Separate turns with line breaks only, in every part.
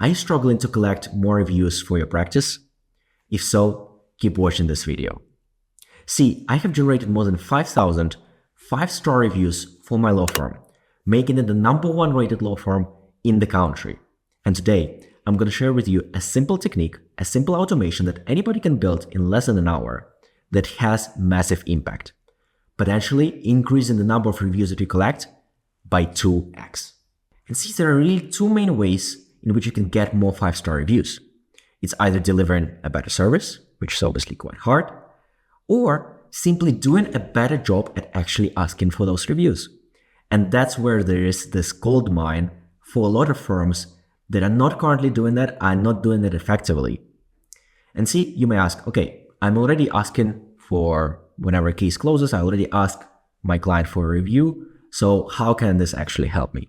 Are you struggling to collect more reviews for your practice? If so, keep watching this video. See, I have generated more than 5,000 5-star reviews for my law firm, making it the #1 rated law firm in the country. And today, I'm going to share with you a simple technique, a simple automation that anybody can build in less than an hour that has massive impact, potentially increasing the number of reviews that you collect by 2x. And see, there are really two main ways in which you can get more 5-star reviews. It's either delivering a better service, which is obviously quite hard, or simply doing a better job at actually asking for those reviews. And that's where there is this gold mine for a lot of firms that are not currently doing that, are not doing it effectively. And see, you may ask, okay, I'm already asking for, whenever a case closes, I already ask my client for a review. So how can this actually help me?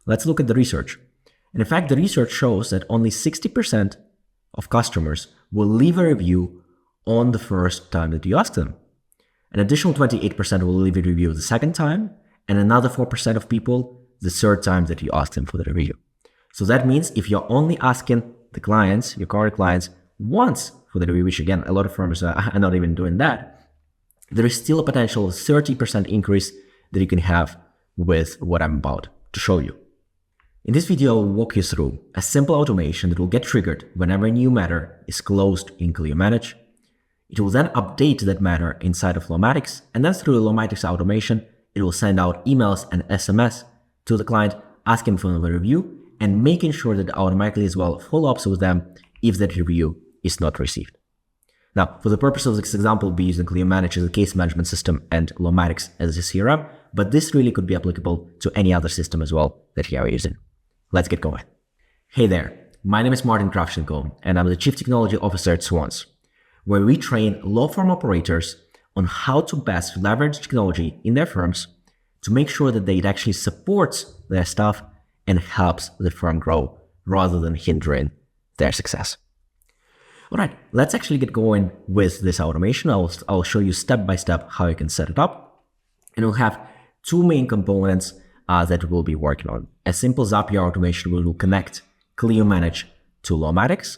Let's look at the research. And in fact, the research shows that only 60% of customers will leave a review on the first time that you ask them. An additional 28% will leave a review the second time, and another 4% of people the third time that you ask them for the review. So that means if you're only asking the clients, your current clients, once for the review, which again, a lot of firms are not even doing that, there is still a potential 30% increase that you can have with what I'm about to show you. In this video, I'll walk you through a simple automation that will get triggered whenever a new matter is closed in Clio Manage. It will then update that matter inside of Lawmatics, and then through the Lawmatics automation, it will send out emails and SMS to the client asking for a review and making sure that automatically as well follow-ups with them if that review is not received. Now, for the purpose of this example, we'll be using Clio Manage as a case management system and Lawmatics as a CRM, but this really could be applicable to any other system as well that you are using. Let's get going. Hey there, my name is Martin Kravchenko, and I'm the Chief Technology Officer at Swans, where we train law firm operators on how to best leverage technology in their firms to make sure that it actually supports their staff and helps the firm grow rather than hindering their success. All right, let's actually get going with this automation. I'll show you step by step how you can set it up. And we'll have two main components that we'll be working on. A simple Zapier automation will connect Clio Manage to Lawmatics,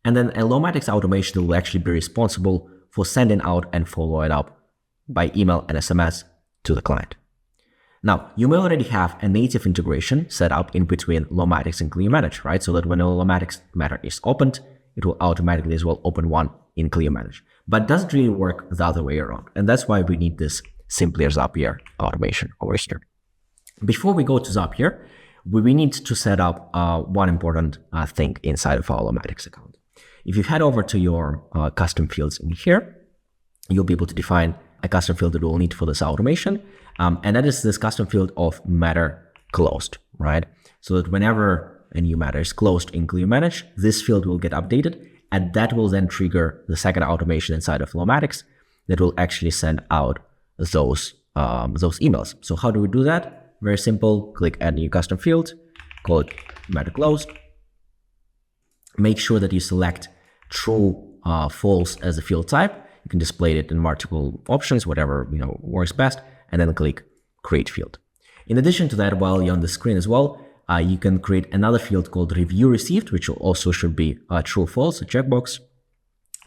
and then a Lawmatics automation that will actually be responsible for sending out and following up by email and SMS to the client. Now, you may already have a native integration set up in between Lawmatics and Clio Manage, right? So that when a Lawmatics matter is opened, it will automatically as well open one in Clio Manage. But it doesn't really work the other way around. And that's why we need this simpler Zapier automation over here. Before we go to Zapier, we need to set up one important thing inside of our Lawmatics account. If you head over to your custom fields in here, you'll be able to define a custom field that we'll need for this automation. And that is this custom field of matter closed, right? So that whenever a new matter is closed in Clio Manage, this field will get updated, and that will then trigger the second automation inside of Lawmatics that will actually send out those emails. So how do we do that? Very simple. Click add new custom field, call it matter closed. Make sure that you select true, false as the field type. You can display it in multiple options, whatever works best, and then click create field. In addition to that, while you're on the screen as well, you can create another field called review received, which also should be true false, a checkbox,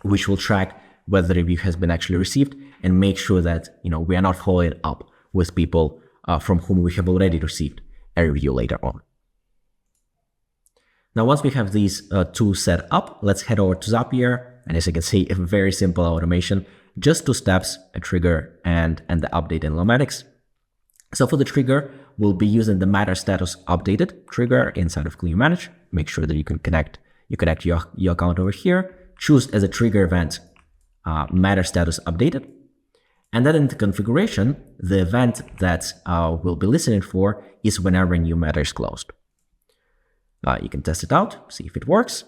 which will track whether the review has been actually received and make sure that we are not following up with people from whom we have already received a review later on. Now, once we have these two set up, let's head over to Zapier. And as you can see, a very simple automation, just 2 steps, a trigger and the update in Lawmatics. So for the trigger, we'll be using the matter status updated trigger inside of Clio Manage. Make sure that you connect your account over here. Choose as a trigger event matter status updated. And then in the configuration, the event that we'll be listening for is whenever a new matter is closed. You can test it out, see if it works.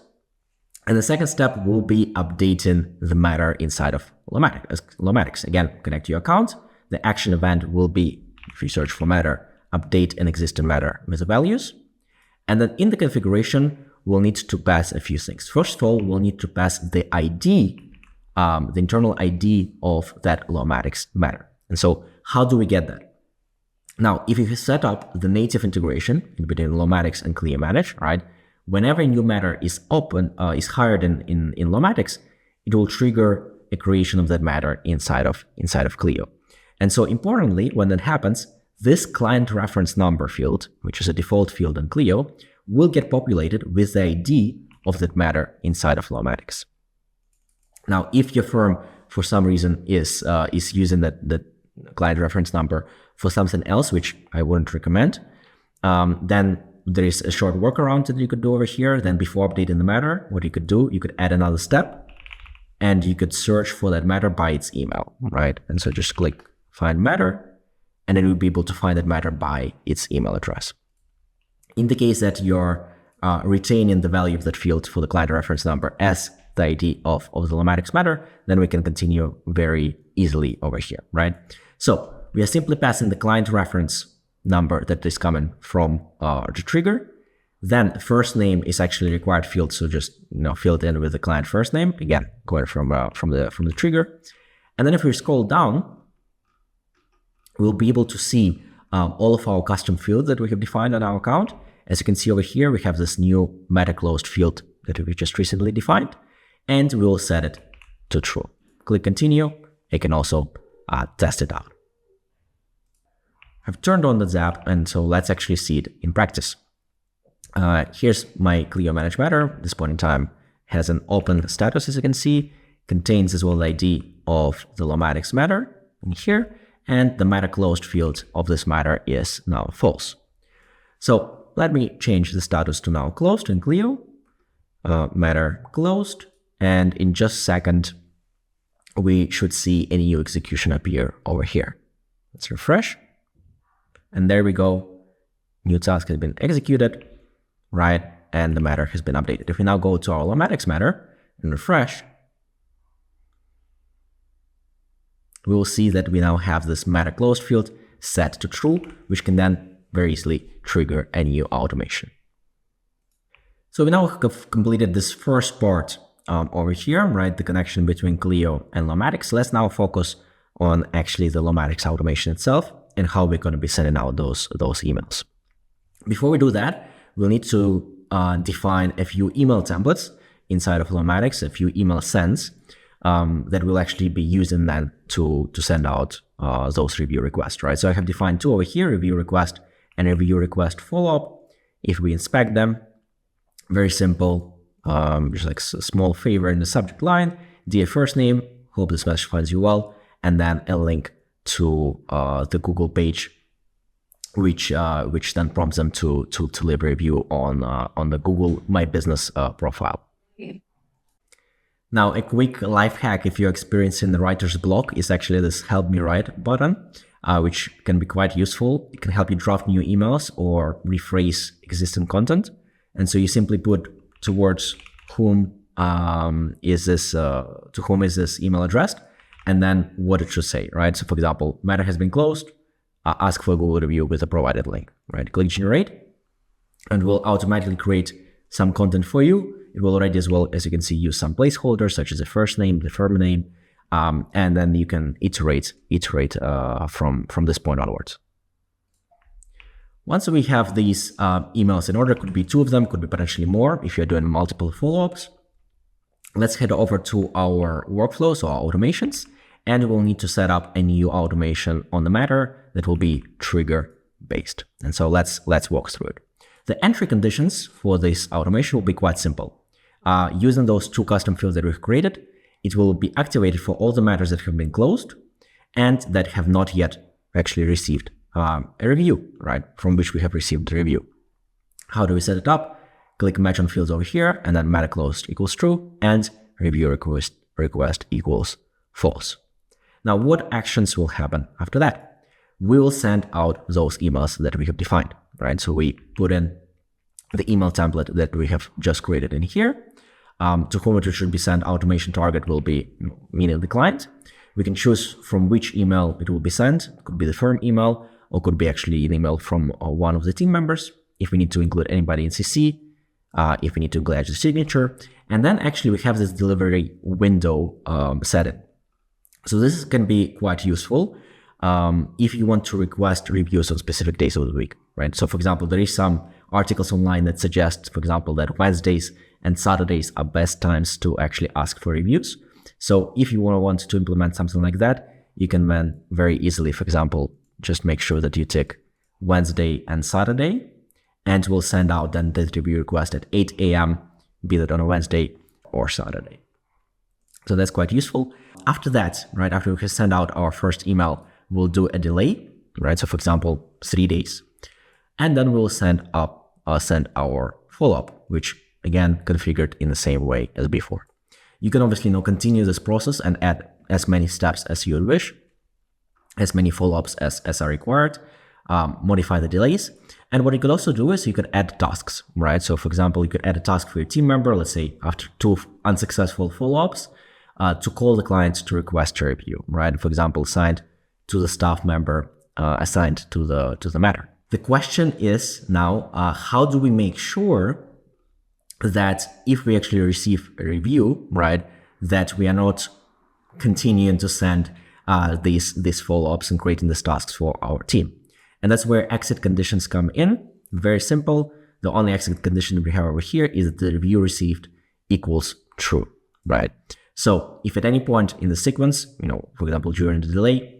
And the second step will be updating the matter inside of Lawmatics. Again, connect to your account. The action event will be, if you search for matter, update an existing matter with the values. And then in the configuration, we'll need to pass a few things. First of all, we'll need to pass the ID, the internal ID of that Lawmatics matter. And so how do we get that? Now, if you set up the native integration in between Lawmatics and Clio Manage, right, whenever a new matter is hired in Lawmatics, it will trigger a creation of that matter inside of Clio. And so importantly, when that happens, this client reference number field, which is a default field in Clio, will get populated with the ID of that matter inside of Lawmatics. Now, if your firm for some reason is using that client reference number for something else, which I wouldn't recommend, then there is a short workaround that you could do over here. Then before updating the matter, what you could do, you could add another step and you could search for that matter by its email, right? And so just click find matter, and then you'll be able to find that matter by its email address. In the case that you're retaining the value of that field for the client reference number as the ID of the Lawmatics matter, then we can continue very easily over here, right? So we are simply passing the client reference number that is coming from the trigger. Then first name is actually a required field, so just fill it in with the client first name, again going from the trigger. And then if we scroll down, we'll be able to see all of our custom fields that we have defined on our account. As you can see over here, we have this new matter closed field that we just recently defined, and we will set it to true. Click continue. You can also test it out. I've turned on the Zap, and so let's actually see it in practice. Here's my Clio Manage matter. At this point in time, has an open status, as you can see, contains as well the ID of the Lawmatics matter in here, and the matter closed field of this matter is now false. So let me change the status to now closed in Clio, matter closed, and in just a second, we should see a new execution appear over here. Let's refresh. And there we go. New task has been executed, right? And the matter has been updated. If we now go to our Lawmatics matter and refresh, we will see that we now have this matter closed field set to true, which can then very easily trigger a new automation. So we now have completed this first part over here, right? The connection between Clio and Lawmatics. Let's now focus on actually the Lawmatics automation itself and how we're going to be sending out those emails. Before we do that, we'll need to define a few email templates inside of Lawmatics, a few email sends that we'll actually be using then to send out those review requests, right? So I have defined two over here, review request and review request follow-up. If we inspect them, very simple, just like a small favor in the subject line, dear first name, hope this message finds you well, and then a link to the Google page, which then prompts them to leave a review on the Google My Business profile. Now, a quick life hack if you're experiencing the writer's block is actually this Help Me Write button, which can be quite useful. It can help you draft new emails or rephrase existing content. And so you simply put towards whom is this email addressed, and then what it should say, right? So for example, matter has been closed, ask for a Google review with a provided link, right? Click generate, and we'll automatically create some content for you. It will already, as well as you can see, use some placeholders such as the first name, the firm name, and then you can iterate from this point onwards. Once we have these emails in order, could be two of them, could be potentially more if you're doing multiple follow-ups. Let's head over to our workflows or automations, and we'll need to set up a new automation on the matter that will be trigger based. And so let's walk through it. The entry conditions for this automation will be quite simple. Using those two custom fields that we've created, it will be activated for all the matters that have been closed and that have not yet actually received a review, right, from which we have received the review. How do we set it up? Click match on fields over here, and then matter closed equals true, and review request equals false. Now, what actions will happen after that? We will send out those emails that we have defined, right? So we put in the email template that we have just created in here. To whom it should be sent, automation target will be meaning the client. We can choose from which email it will be sent. It could be the firm email, or could be actually an email from one of the team members, if we need to include anybody in CC, if we need to include the signature. And then actually we have this delivery window set in. So this can be quite useful if you want to request reviews on specific days of the week, right? So for example, there is some articles online that suggest, for example, that Wednesdays and Saturdays are best times to actually ask for reviews. So if you want to implement something like that, you can then very easily, for example, just make sure that you tick Wednesday and Saturday, and we'll send out then the review request at 8 a.m., be that on a Wednesday or Saturday. So that's quite useful. After that, right, after we send out our first email, we'll do a delay, right? So for example, 3 days. And then we'll send our follow-up, which again, configured in the same way as before. You can obviously now continue this process and add as many steps as you wish, as many follow-ups as are required, modify the delays. And what you could also do is you could add tasks, right? So for example, you could add a task for your team member, let's say after 2 unsuccessful follow-ups, to call the client to request a review, right? For example, assigned to the staff member, assigned to the matter. The question is now, how do we make sure that if we actually receive a review, right, that we are not continuing to send these follow-ups and creating these tasks for our team? And that's where exit conditions come in. Very simple. The only exit condition we have over here is that the review received equals true, right? So if at any point in the sequence, for example, during the delay,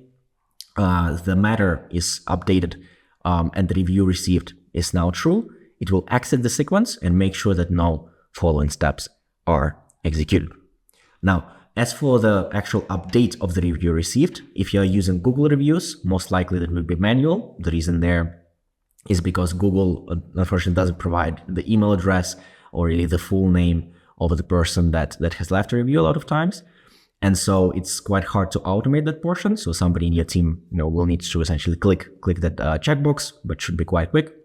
the matter is updated and the review received is now true, it will exit the sequence and make sure that no following steps are executed. Now, as for the actual update of the review received, if you're using Google reviews, most likely that will be manual. The reason there is because Google, unfortunately, doesn't provide the email address or really the full name of the person that has left a review a lot of times. And so it's quite hard to automate that portion. So somebody in your team, will need to essentially click that checkbox, but should be quite quick.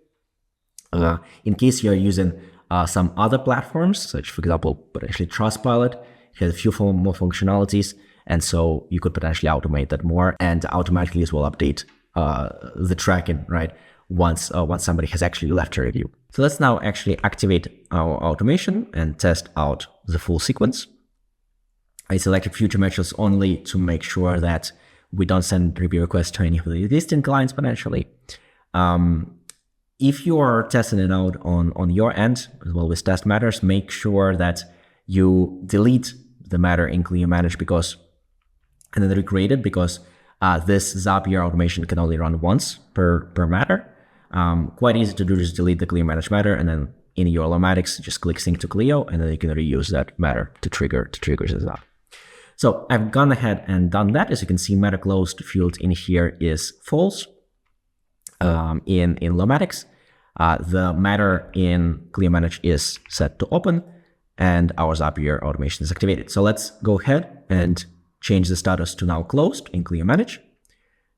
In case you're using some other platforms, such for example, potentially Trustpilot, has a few more functionalities, and so you could potentially automate that more, and automatically as well update the tracking, right? Once somebody has actually left a review. So let's now actually activate our automation and test out the full sequence. I selected future matches only to make sure that we don't send review requests to any of the existing clients potentially. If you are testing it out on your end, as well with test matters, make sure that you delete the matter in Clio Manage and then recreate it, because this Zapier automation can only run once per matter. Quite easy to do, just delete the Clio Manage matter, and then in your Lawmatics, just click sync to Clio, and then you can reuse that matter to trigger this up. So I've gone ahead and done that. As you can see, matter closed field in here is false. In Lawmatics, the matter in Clio Manage is set to open, and our Zapier automation is activated. So let's go ahead and change the status to now closed in Clio Manage.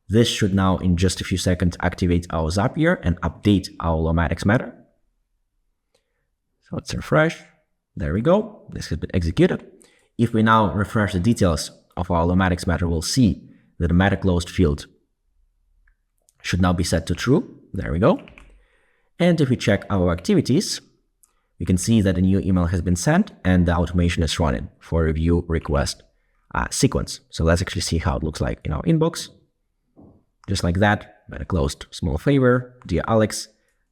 This should now, in just a few seconds, activate our Zapier and update our Lawmatics matter. So let's refresh. There we go. This has been executed. If we now refresh the details of our Lawmatics matter, we'll see that the matter closed field should now be set to true. There we go. And if we check our activities, we can see that a new email has been sent and the automation is running for review request sequence. So let's actually see how it looks like in our inbox. Just like that, matter closed, small favor, dear Alex,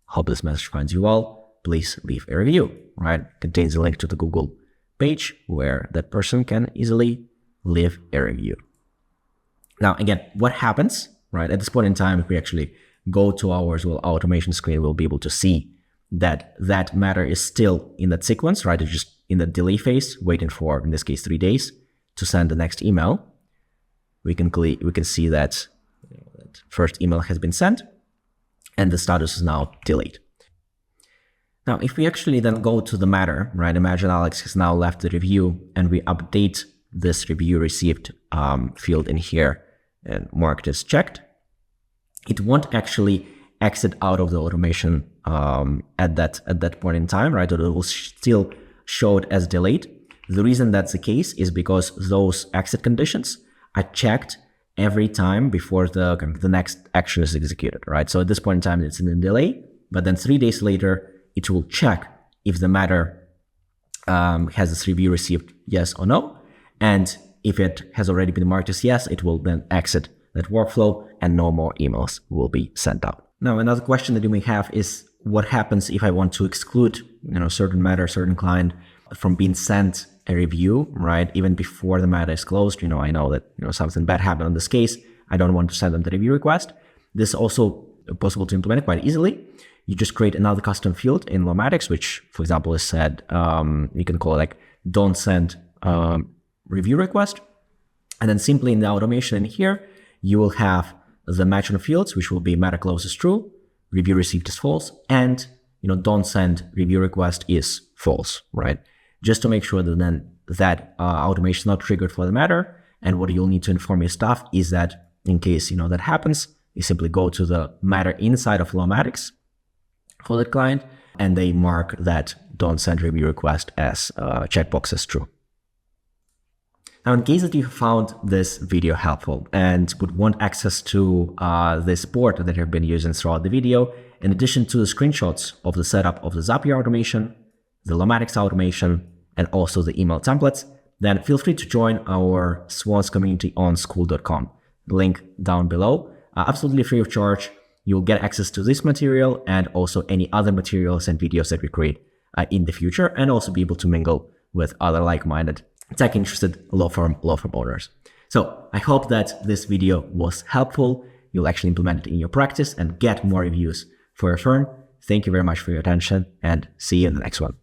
hope this message finds you well. Please leave a review, right? Contains a link to the Google page where that person can easily leave a review. Now, again, what happens, right? At this point in time, if we actually go to our automation screen, we'll be able to see that that matter is still in that sequence, right? It's just in the delay phase, waiting for, in this case, 3 days to send the next email. We can see that first email has been sent and the status is now delayed. Now, if we actually then go to the matter, right? Imagine Alex has now left the review and we update this review received field in here and mark as checked. It won't actually exit out of the automation at that point in time, right? Or it will still show it as delayed. The reason that's the case is because those exit conditions are checked every time before the next action is executed, right? So at this point in time, it's in a delay, but then 3 days later, it will check if the matter has this review received yes or no. And if it has already been marked as yes, it will then exit that workflow and no more emails will be sent out. Now, another question that you may have is, what happens if I want to exclude, certain matter, certain client from being sent a review, right? Even before the matter is closed, I know that, something bad happened in this case. I don't want to send them the review request. This is also possible to implement quite easily. You just create another custom field in Lawmatics, which, for example, is said, you can call it like don't send review request. And then simply in the automation in here, you will have the matching fields, which will be matter close is true, review received is false, and don't send review request is false, right? Just to make sure that then that automation is not triggered for the matter. And what you'll need to inform your staff is that in case that happens, you simply go to the matter inside of Lawmatics for the client, and they mark that don't send review request as checkbox as true. Now, in case that you found this video helpful and would want access to this board that I've been using throughout the video, in addition to the screenshots of the setup of the Zapier automation, the Lawmatics automation, and also the email templates, then feel free to join our Swans community on school.com. Link down below. Absolutely free of charge. You'll get access to this material and also any other materials and videos that we create in the future, and also be able to mingle with other like-minded tech-interested law firm owners. So I hope that this video was helpful. You'll actually implement it in your practice and get more reviews for your firm. Thank you very much for your attention, and see you in the next one.